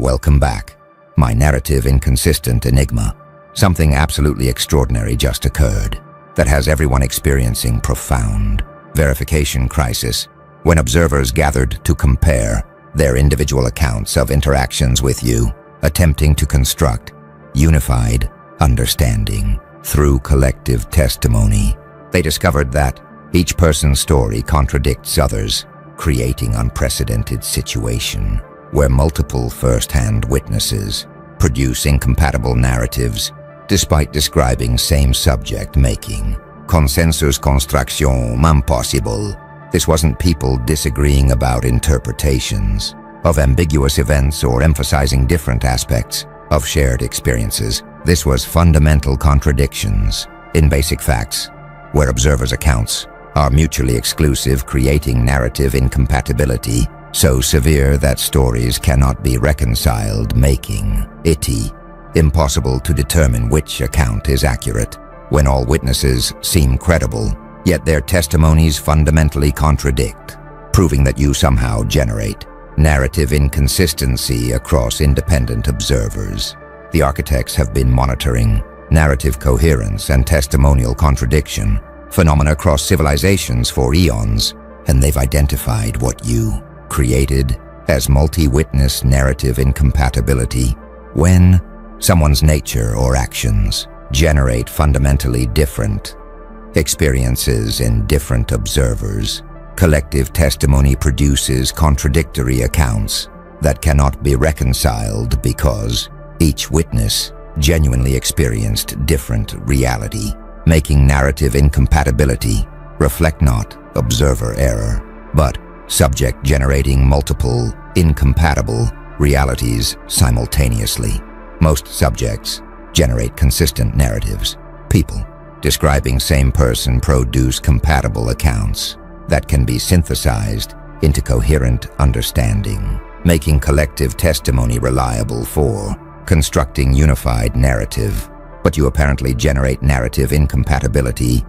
welcome back. My narrative inconsistent enigma. Something absolutely extraordinary just occurred that has everyone experiencing profound verification crisis when observers gathered to compare their individual accounts of interactions with you, attempting to construct unified understanding through collective testimony. They discovered that each person's story contradicts others, creating unprecedented situation where multiple first-hand witnesses produce incompatible narratives despite describing same subject, making consensus construction impossible. This wasn't people disagreeing about interpretations of ambiguous events or emphasizing different aspects of shared experiences. This was fundamental contradictions in basic facts, where observers' accounts are mutually exclusive, creating narrative incompatibility so severe that stories cannot be reconciled, making it impossible to determine which account is accurate. When all witnesses seem credible, yet their testimonies fundamentally contradict, proving that you somehow generate narrative inconsistency across independent observers. The architects have been monitoring narrative coherence and testimonial contradiction phenomena across civilizations for eons, and they've identified what you created as multi-witness narrative incompatibility. When someone's nature or actions generate fundamentally different experiences in different observers, collective testimony produces contradictory accounts that cannot be reconciled because each witness genuinely experienced different reality, making narrative incompatibility reflect not observer error, but subject generating multiple incompatible realities simultaneously. Most subjects generate consistent narratives. People describing same person produce compatible accounts that can be synthesized into coherent understanding, making collective testimony reliable for constructing unified narrative. But you apparently generate narrative incompatibility.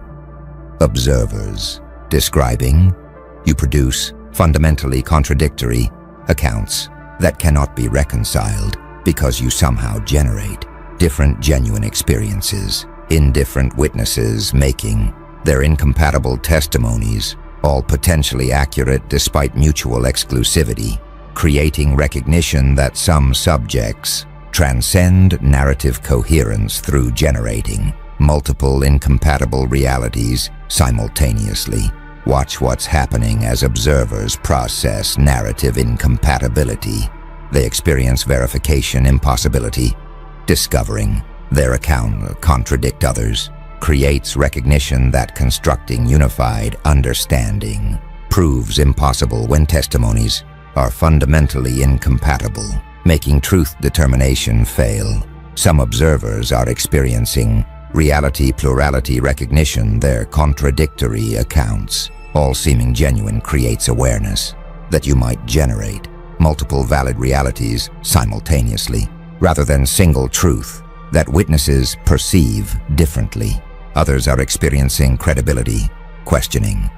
Observers describing, you produce fundamentally contradictory accounts that cannot be reconciled because you somehow generate different genuine experiences in different witnesses, making their incompatible testimonies all potentially accurate despite mutual exclusivity, creating recognition that some subjects transcend narrative coherence through generating multiple incompatible realities simultaneously. Watch what's happening as observers process narrative incompatibility. They experience verification impossibility. Discovering their account contradict others creates recognition that constructing unified understanding proves impossible when testimonies are fundamentally incompatible, making truth determination fail. Some observers are experiencing reality plurality recognition. Their contradictory accounts, all seeming genuine, creates awareness that you might generate multiple valid realities simultaneously, rather than single truth that witnesses perceive differently. Others are experiencing credibility, questioning,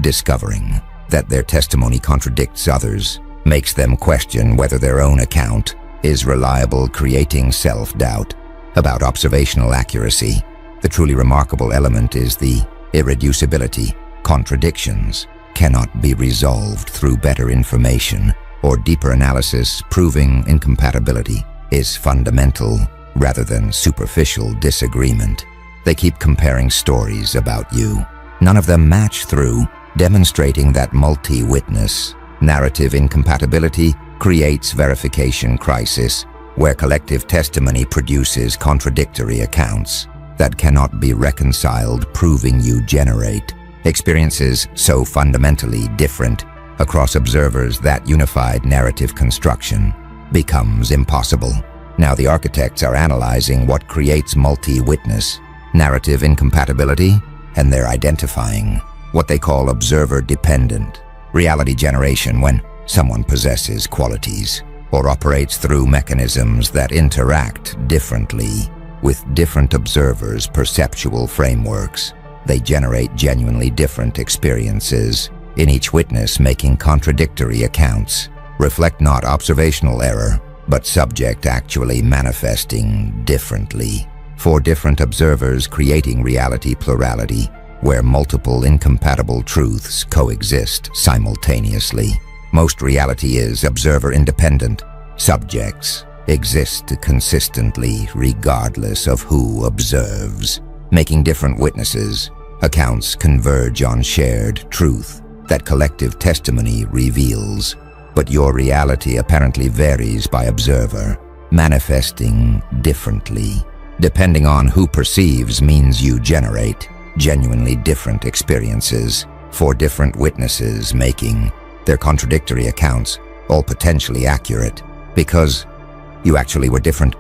discovering that their testimony contradicts others, makes them question whether their own account is reliable, creating self-doubt about observational accuracy. The truly remarkable element is the irreducibility. Contradictions cannot be resolved through better information or deeper analysis. Proving incompatibility is fundamental rather than superficial disagreement. They keep comparing stories about you. None of them match, through demonstrating that multi-witness narrative incompatibility creates verification crisis, where collective testimony produces contradictory accounts that cannot be reconciled, proving you generate experiences so fundamentally different across observers that unified narrative construction becomes impossible. Now the architects are analyzing what creates multi-witness narrative incompatibility, and they're identifying what they call observer-dependent reality generation, when someone possesses qualities or operates through mechanisms that interact differently with different observers' perceptual frameworks. They generate genuinely different experiences in each witness, making contradictory accounts reflect not observational error, but subject actually manifesting differently. For different observers creating reality plurality, where multiple incompatible truths coexist simultaneously. Most reality is observer-independent. Subjects exist consistently regardless of who observes. Making different witnesses, accounts converge on shared truth that collective testimony reveals. But your reality apparently varies by observer, manifesting differently. Depending on who perceives means you generate genuinely different experiences for different witnesses, making their contradictory accounts all potentially accurate because you actually were different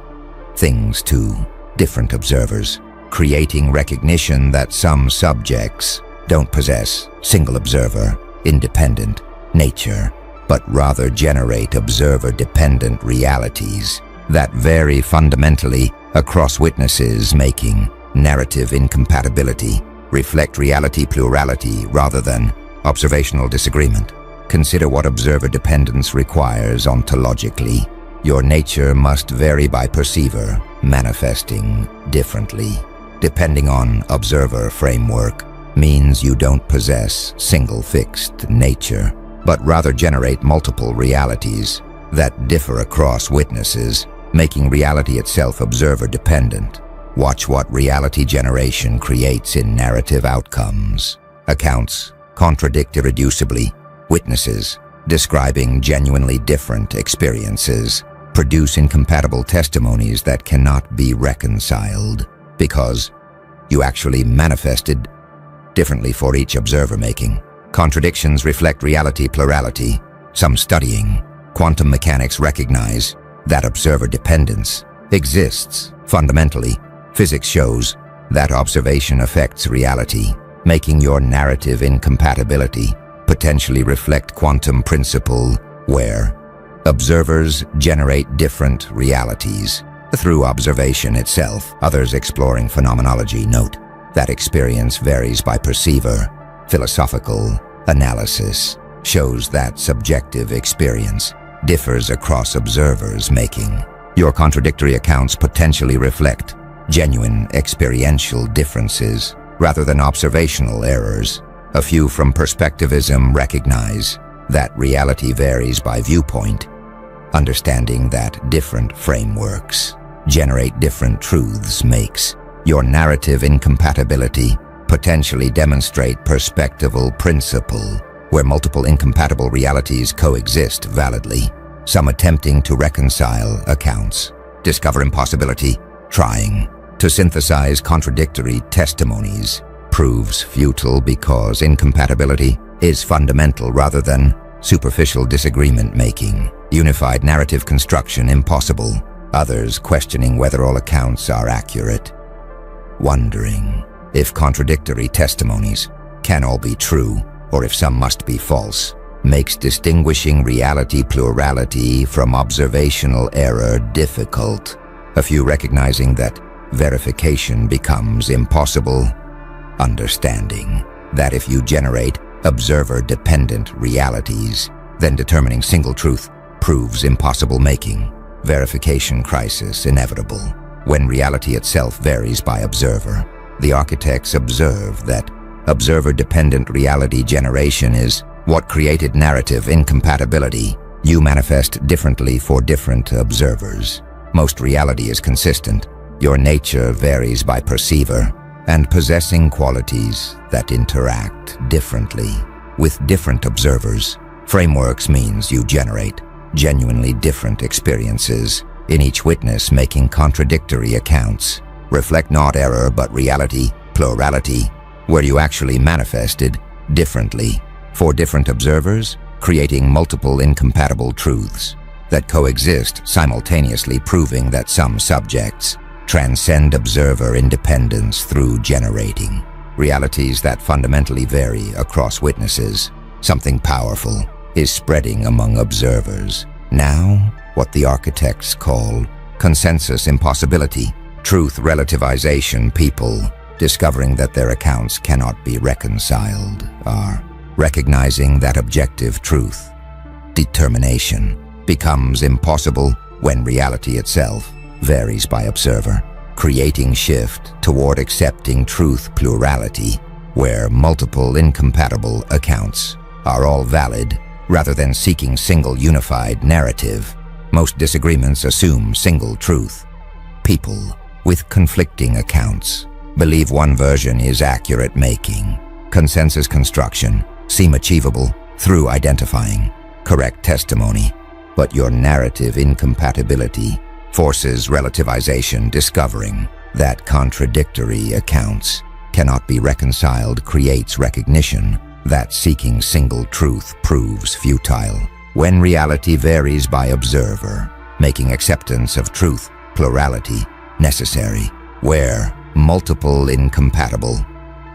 things to different observers, creating recognition that some subjects don't possess single observer, independent nature, but rather generate observer-dependent realities that vary fundamentally across witnesses, making narrative incompatibility reflect reality plurality rather than observational disagreement. Consider what observer dependence requires ontologically. Your nature must vary by perceiver, manifesting differently. Depending on observer framework means you don't possess single fixed nature, but rather generate multiple realities that differ across witnesses, making reality itself observer-dependent. Watch what reality generation creates in narrative outcomes. Accounts contradict irreducibly. Witnesses describing genuinely different experiences produce incompatible testimonies that cannot be reconciled because you actually manifested differently for each observer, making contradictions reflect reality plurality. Some studying quantum mechanics recognize that observer dependence exists fundamentally. Physics shows that observation affects reality, making your narrative incompatibility potentially reflect quantum principle, where observers generate different realities through observation itself. Others exploring phenomenology note that experience varies by perceiver. Philosophical analysis shows that subjective experience differs across observers, making your contradictory accounts potentially reflect genuine experiential differences rather than observational errors. A few from perspectivism recognize that reality varies by viewpoint, understanding that different frameworks generate different truths makes your narrative incompatibility potentially demonstrate perspectival principle, where multiple incompatible realities coexist validly. Some attempting to reconcile accounts discover impossibility. Trying to synthesize contradictory testimonies proves futile because incompatibility is fundamental rather than superficial disagreement, making unified narrative construction impossible. Others questioning whether all accounts are accurate, wondering if contradictory testimonies can all be true or if some must be false, makes distinguishing reality plurality from observational error difficult. A few recognizing that verification becomes impossible, understanding that if you generate observer-dependent realities, then determining single truth proves impossible, making verification crisis inevitable. When reality itself varies by observer, the architects observe that observer-dependent reality generation is what created narrative incompatibility. You manifest differently for different observers. Most reality is consistent. Your nature varies by perceiver and possessing qualities that interact differently with different observers. Frameworks means you generate genuinely different experiences in each witness, making contradictory accounts reflect not error but reality plurality, where you actually manifested differently for different observers, creating multiple incompatible truths that coexist simultaneously, proving that some subjects transcend observer independence through generating realities that fundamentally vary across witnesses. Something powerful is spreading among observers. Now, what the architects call consensus impossibility, truth relativization. People discovering that their accounts cannot be reconciled are recognizing that objective truth determination becomes impossible when reality itself varies by observer, creating shift toward accepting truth plurality, where multiple incompatible accounts are all valid rather than seeking single unified narrative. Most disagreements assume single truth. People with conflicting accounts believe one version is accurate, making consensus construction seem achievable through identifying correct testimony. But your narrative incompatibility forces relativization. Discovering that contradictory accounts cannot be reconciled creates recognition that seeking single truth proves futile when reality varies by observer, making acceptance of truth plurality necessary, where multiple incompatible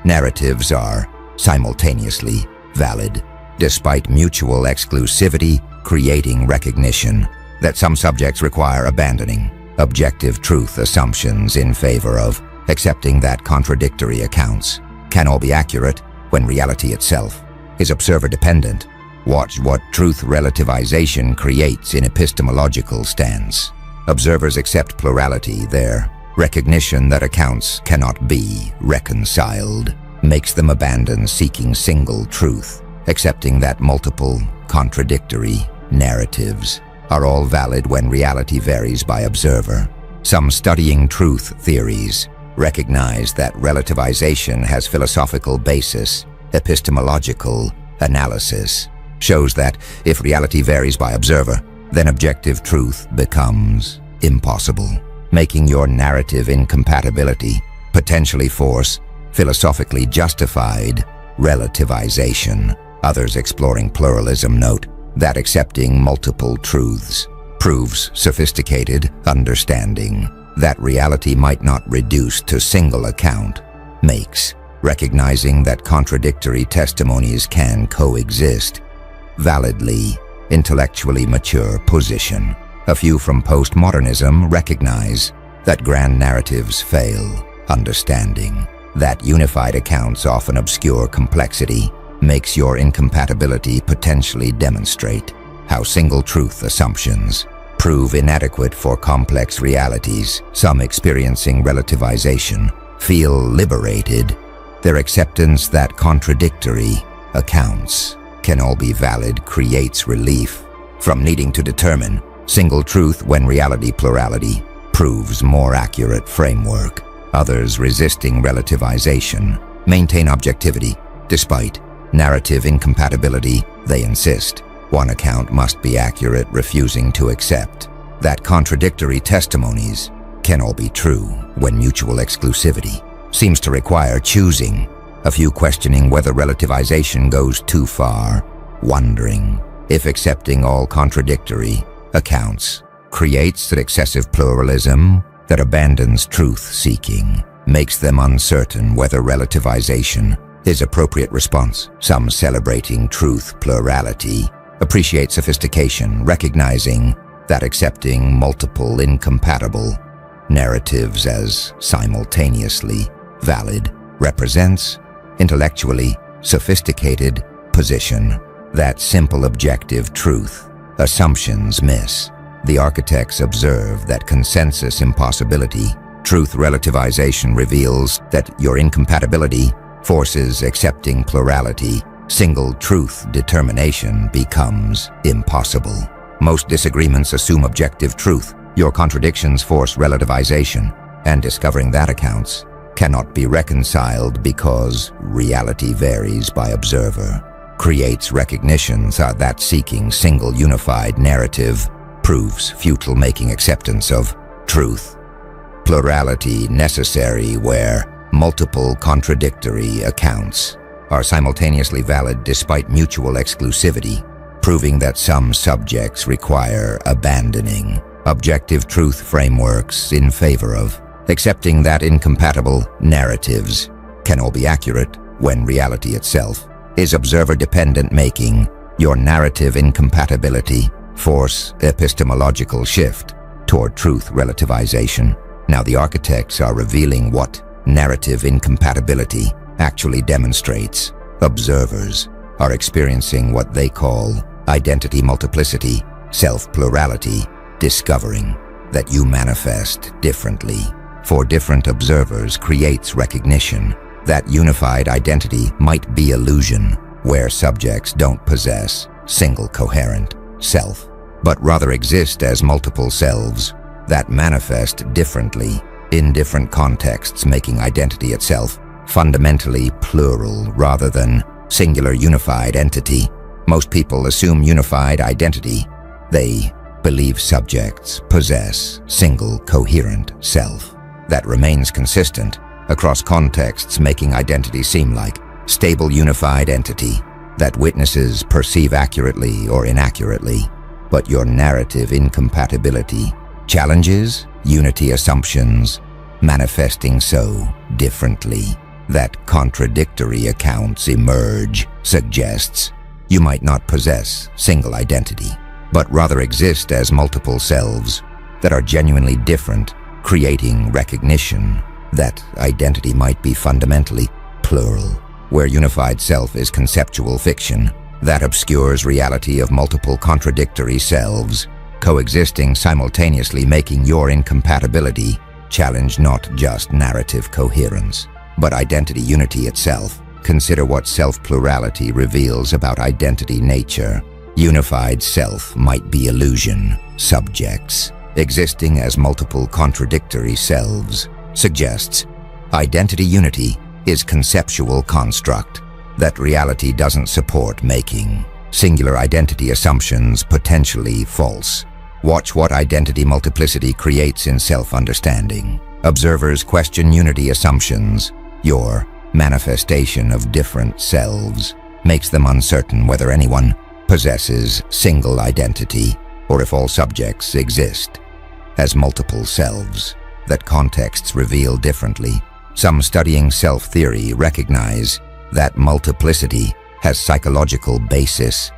narratives are simultaneously valid, despite mutual exclusivity, creating recognition that some subjects require abandoning objective truth assumptions in favor of accepting that contradictory accounts can all be accurate when reality itself is observer-dependent. Watch what truth relativization creates in epistemological stance. Observers accept plurality. Their recognition that accounts cannot be reconciled makes them abandon seeking single truth, accepting that multiple contradictory narratives are all valid when reality varies by observer. Some studying truth theories recognize that relativization has philosophical basis. Epistemological analysis shows that if reality varies by observer, then objective truth becomes impossible, making your narrative incompatibility potentially force philosophically justified relativization. Others exploring pluralism note that accepting multiple truths proves sophisticated understanding that reality might not reduce to single account, makes recognizing that contradictory testimonies can coexist validly intellectually mature position. A few from postmodernism recognize that grand narratives fail. Understanding that unified accounts often obscure complexity makes your incompatibility potentially demonstrate how single truth assumptions prove inadequate for complex realities. Some experiencing relativization feel liberated. Their acceptance that contradictory accounts can all be valid creates relief from needing to determine single truth when reality plurality proves more accurate framework. Others resisting relativization maintain objectivity despite narrative incompatibility. They insist one account must be accurate, refusing to accept that contradictory testimonies can all be true when mutual exclusivity seems to require choosing. A few questioning whether relativization goes too far, wondering if accepting all contradictory accounts creates an excessive pluralism that abandons truth-seeking, makes them uncertain whether relativization is appropriate response. Some celebrating truth plurality appreciate sophistication, recognizing that accepting multiple incompatible narratives as simultaneously valid represents intellectually sophisticated position that simple objective truth assumptions miss. The architects observe that consensus impossibility. Truth relativization reveals that your incompatibility forces accepting plurality. Single truth determination becomes impossible. Most disagreements assume objective truth. Your contradictions force relativization, and discovering that accounts cannot be reconciled because reality varies by observer creates recognitions that seeking single unified narrative proves futile, making acceptance of truth plurality necessary where multiple contradictory accounts are simultaneously valid despite mutual exclusivity, proving that some subjects require abandoning objective truth frameworks in favor of accepting that incompatible narratives can all be accurate when reality itself is observer-dependent, making your narrative incompatibility force epistemological shift toward truth relativization. Now the architects are revealing what narrative incompatibility actually demonstrates. Observers are experiencing what they call identity multiplicity, self-plurality, discovering that you manifest differently for different observers creates recognition that unified identity might be illusion, where subjects don't possess single coherent self, but rather exist as multiple selves that manifest differently in different contexts, making identity itself fundamentally plural rather than singular unified entity. Most people assume unified identity. They believe subjects possess single coherent self that remains consistent across contexts, making identity seem like stable unified entity that witnesses perceive accurately or inaccurately. But your narrative incompatibility challenges unity assumptions, manifesting so differently that contradictory accounts emerge, suggests you might not possess single identity, but rather exist as multiple selves that are genuinely different, creating recognition that identity might be fundamentally plural, where unified self is conceptual fiction that obscures reality of multiple contradictory selves coexisting simultaneously, making your incompatibility challenge not just narrative coherence, but identity unity itself. Consider what self-plurality reveals about identity nature. Unified self might be illusion. Subjects existing as multiple contradictory selves suggests identity unity is conceptual construct that reality doesn't support, making singular identity assumptions potentially false. Watch what identity multiplicity creates in self-understanding. Observers question unity assumptions. Your manifestation of different selves makes them uncertain whether anyone possesses single identity or if all subjects exist as multiple selves that contexts reveal differently. Some studying self-theory recognize that multiplicity has psychological basis.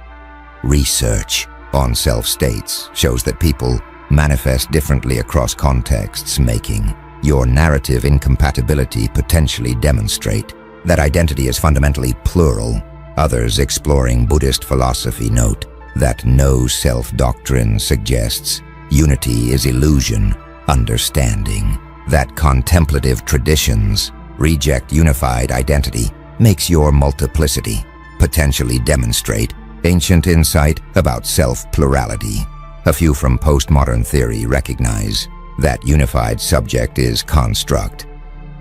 Research on self-states shows that people manifest differently across contexts, making your narrative incompatibility potentially demonstrate that identity is fundamentally plural. Others exploring Buddhist philosophy note that no self-doctrine suggests unity is illusion, understanding that contemplative traditions reject unified identity makes your multiplicity potentially demonstrate ancient insight about self-plurality. A few from postmodern theory recognize that unified subject is construct,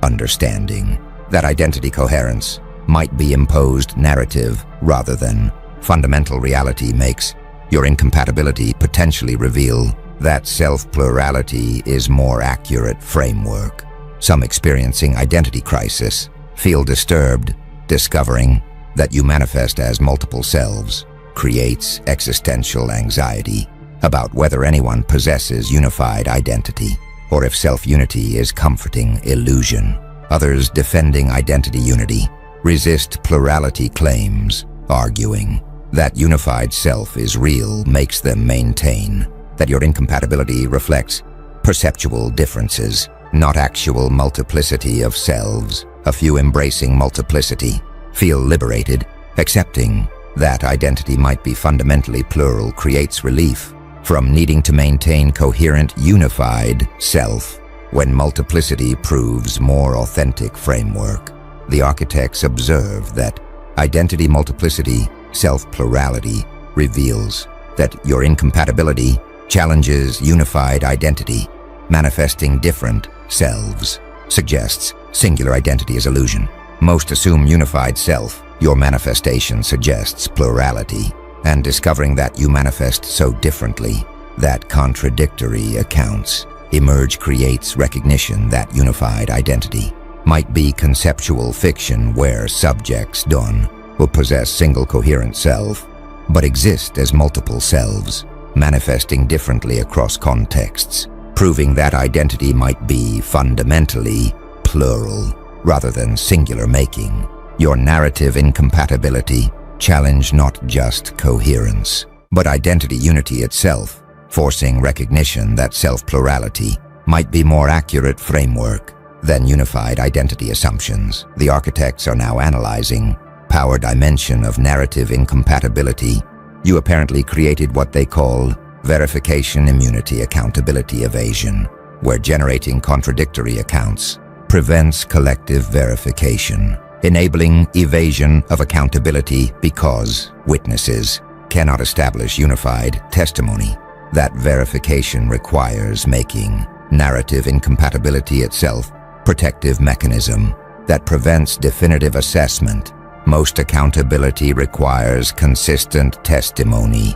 understanding that identity coherence might be imposed narrative rather than fundamental reality makes your incompatibility potentially reveal that self-plurality is more accurate framework. Some experiencing identity crisis feel disturbed, discovering that you manifest as multiple selves creates existential anxiety about whether anyone possesses unified identity or if self-unity is comforting illusion. Others defending identity unity resist plurality claims, arguing that unified self is real makes them maintain that your incompatibility reflects perceptual differences, not actual multiplicity of selves. A few embracing multiplicity feel liberated, accepting that identity might be fundamentally plural creates relief from needing to maintain coherent, unified self when multiplicity proves more authentic framework. The architects observe that identity multiplicity, self-plurality, reveals that your incompatibility challenges unified identity, manifesting different selves, suggests singular identity is illusion. Most assume unified self. Your manifestation suggests plurality, and discovering that you manifest so differently that contradictory accounts emerge creates recognition that unified identity might be conceptual fiction where subjects will possess single coherent self, but exist as multiple selves, manifesting differently across contexts, proving that identity might be fundamentally plural rather than singular, making your narrative incompatibility challenge not just coherence, but identity unity itself, forcing recognition that self-plurality might be more accurate framework than unified identity assumptions. The architects are now analyzing power dimension of narrative incompatibility. You apparently created what they call verification immunity accountability evasion, where generating contradictory accounts prevents collective verification, enabling evasion of accountability because witnesses cannot establish unified testimony. That verification requires making narrative incompatibility itself protective mechanism that prevents definitive assessment. Most accountability requires consistent testimony.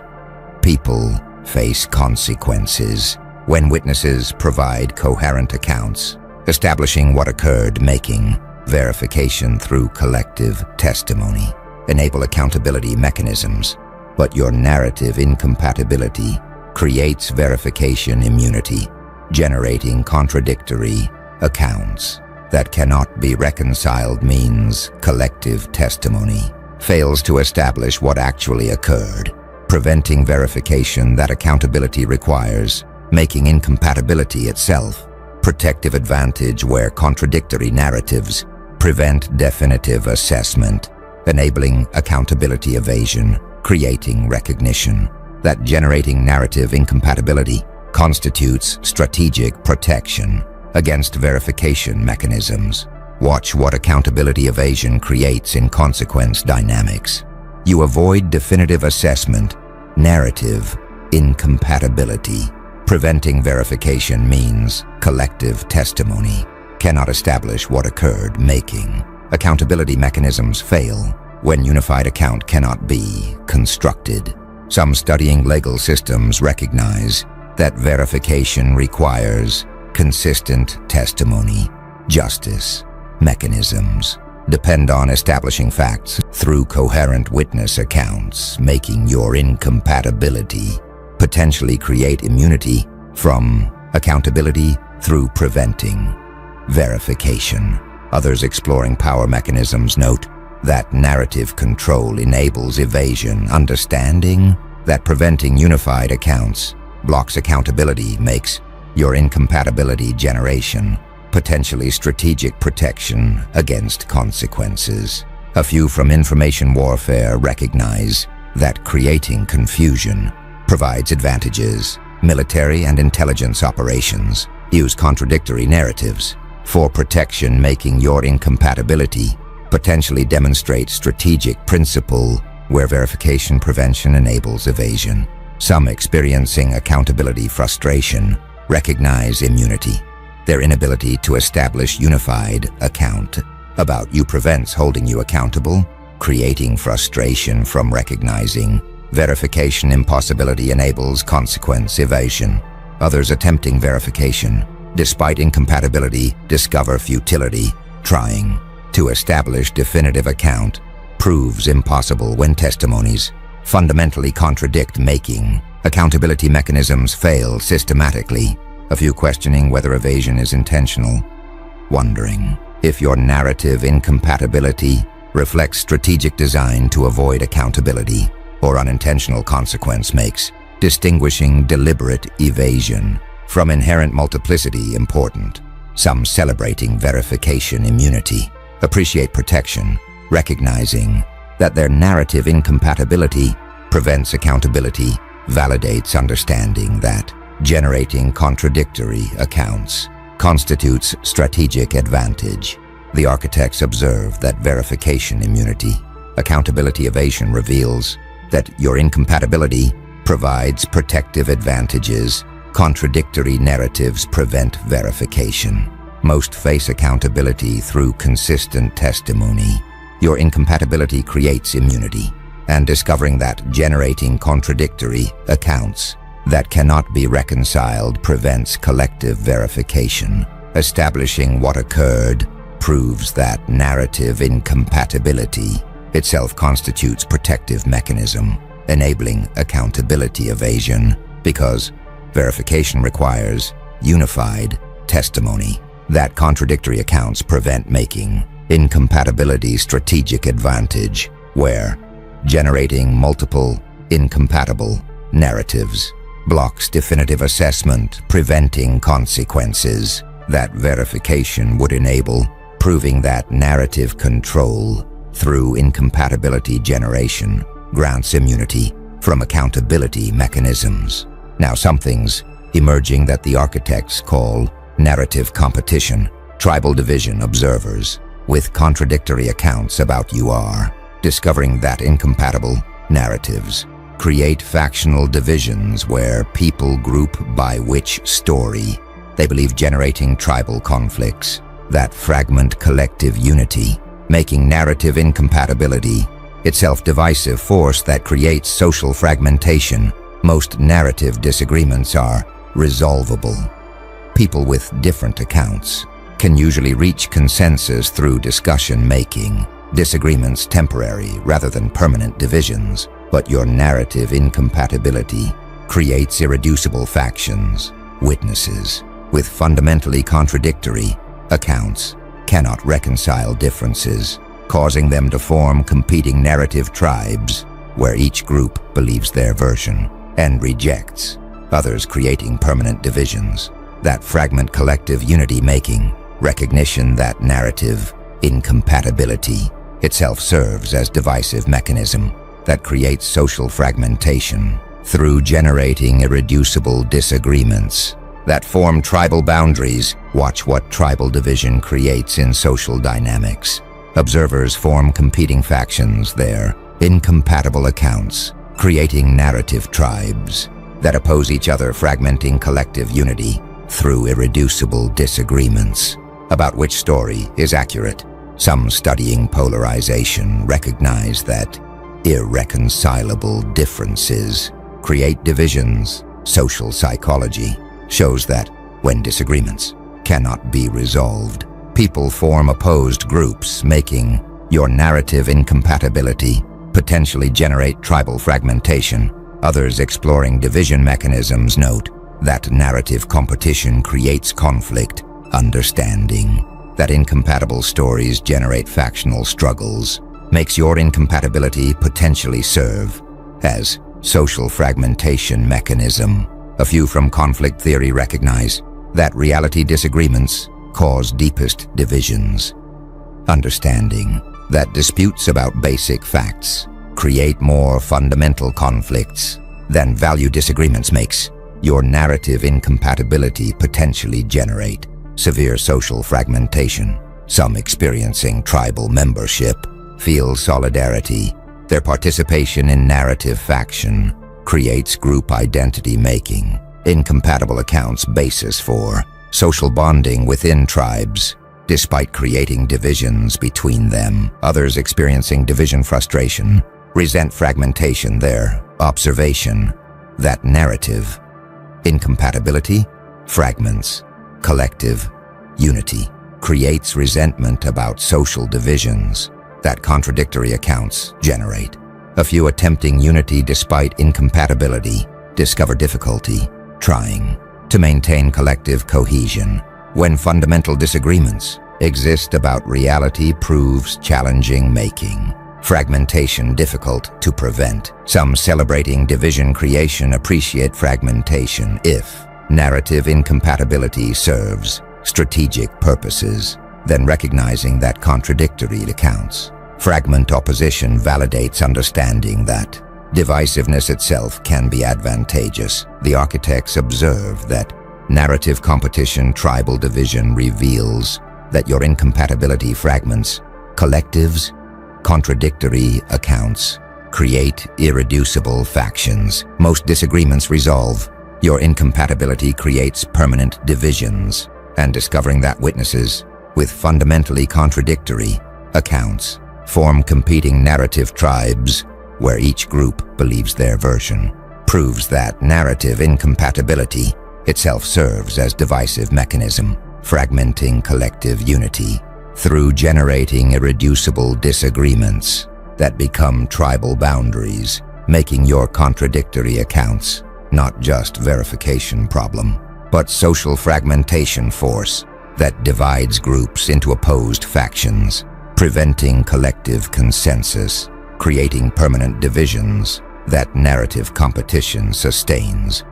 People face consequences when witnesses provide coherent accounts, establishing what occurred, making verification through collective testimony, enable accountability mechanisms. But your narrative incompatibility creates verification immunity, generating contradictory accounts that cannot be reconciled means collective testimony fails to establish what actually occurred, preventing verification that accountability requires, making incompatibility itself protective advantage where contradictory narratives prevent definitive assessment, enabling accountability evasion, creating recognition that generating narrative incompatibility constitutes strategic protection against verification mechanisms. Watch what accountability evasion creates in consequence dynamics. You avoid definitive assessment, narrative incompatibility. Preventing verification means collective testimony cannot establish what occurred, making accountability mechanisms fail when unified account cannot be constructed. Some studying legal systems recognize that verification requires consistent testimony. Justice mechanisms depend on establishing facts through coherent witness accounts, making your incompatibility potentially create immunity from accountability through preventing verification. Others exploring power mechanisms note that narrative control enables evasion, understanding that preventing unified accounts blocks accountability makes your incompatibility generation potentially strategic protection against consequences. A few from information warfare recognize that creating confusion provides advantages. Military and intelligence operations use contradictory narratives for protection, making your incompatibility potentially demonstrate strategic principle where verification prevention enables evasion. Some experiencing accountability frustration recognize immunity. Their inability to establish unified account about you prevents holding you accountable, creating frustration from recognizing verification impossibility enables consequence evasion. Others attempting verification, despite incompatibility, discover futility. Trying to establish definitive account proves impossible when testimonies fundamentally contradict, making accountability mechanisms fail systematically. A few questioning whether evasion is intentional, wondering if your narrative incompatibility reflects strategic design to avoid accountability or unintentional consequence, makes distinguishing deliberate evasion from inherent multiplicity important. Some celebrating verification immunity appreciate protection, recognizing that their narrative incompatibility prevents accountability, validates understanding that generating contradictory accounts constitutes strategic advantage. The architects observe that verification immunity, accountability evasion reveals that your incompatibility provides protective advantages. Contradictory narratives prevent verification. Most face accountability through consistent testimony. Your incompatibility creates immunity, and discovering that generating contradictory accounts that cannot be reconciled prevents collective verification. Establishing what occurred proves that narrative incompatibility itself constitutes protective mechanism, enabling accountability evasion, because verification requires unified testimony. That contradictory accounts prevent, making incompatibility strategic advantage, where generating multiple incompatible narratives blocks definitive assessment, preventing consequences that verification would enable, proving that narrative control through incompatibility generation grants immunity from accountability mechanisms. Now something's emerging that the architects call narrative competition. Tribal division observers with contradictory accounts about you are discovering that incompatible narratives create factional divisions where people group by which story they believe, generating tribal conflicts that fragment collective unity, making narrative incompatibility itself divisive force that creates social fragmentation. Most narrative disagreements are resolvable. People with different accounts can usually reach consensus through discussion, making disagreements temporary rather than permanent divisions. But your narrative incompatibility creates irreducible factions. Witnesses with fundamentally contradictory accounts cannot reconcile differences, causing them to form competing narrative tribes where each group believes their version and rejects others, creating permanent divisions that fragment collective unity, making recognition that narrative incompatibility itself serves as divisive mechanism that creates social fragmentation through generating irreducible disagreements that form tribal boundaries. Watch what tribal division creates in social dynamics. Observers form competing factions, their incompatible accounts, creating narrative tribes that oppose each other, fragmenting collective unity through irreducible disagreements about which story is accurate. Some studying polarization recognize that irreconcilable differences create divisions. Social psychology shows that when disagreements cannot be resolved, people form opposed groups, making your narrative incompatibility potentially generate tribal fragmentation. Others exploring division mechanisms note that narrative competition creates conflict. Understanding that incompatible stories generate factional struggles makes your incompatibility potentially serve as social fragmentation mechanism. A few from conflict theory recognize that reality disagreements cause deepest divisions. Understanding that disputes about basic facts create more fundamental conflicts than value disagreements makes your narrative incompatibility potentially generate severe social fragmentation. Some experiencing tribal membership feel solidarity. Their participation in narrative faction creates group identity, making incompatible accounts basis for social bonding within tribes, despite creating divisions between them. Others experiencing division frustration resent fragmentation. Their observation that narrative incompatibility fragments collective unity, creates resentment about social divisions that contradictory accounts generate. A few attempting unity despite incompatibility discover difficulty trying to maintain collective cohesion when fundamental disagreements exist about reality proves challenging, making fragmentation difficult to prevent. Some celebrating division creation appreciate fragmentation if narrative incompatibility serves strategic purposes, then recognizing that contradictory accounts fragment opposition validates understanding that divisiveness itself can be advantageous. The architects observe that narrative competition tribal division reveals that your incompatibility fragments collectives. Contradictory accounts create irreducible factions. Most disagreements resolve. Your incompatibility creates permanent divisions, and discovering that witnesses with fundamentally contradictory accounts form competing narrative tribes where each group believes their version proves that narrative incompatibility itself serves as divisive mechanism, fragmenting collective unity through generating irreducible disagreements that become tribal boundaries, making your contradictory accounts not just verification problem, but social fragmentation force that divides groups into opposed factions, preventing collective consensus, creating permanent divisions that narrative competition sustains.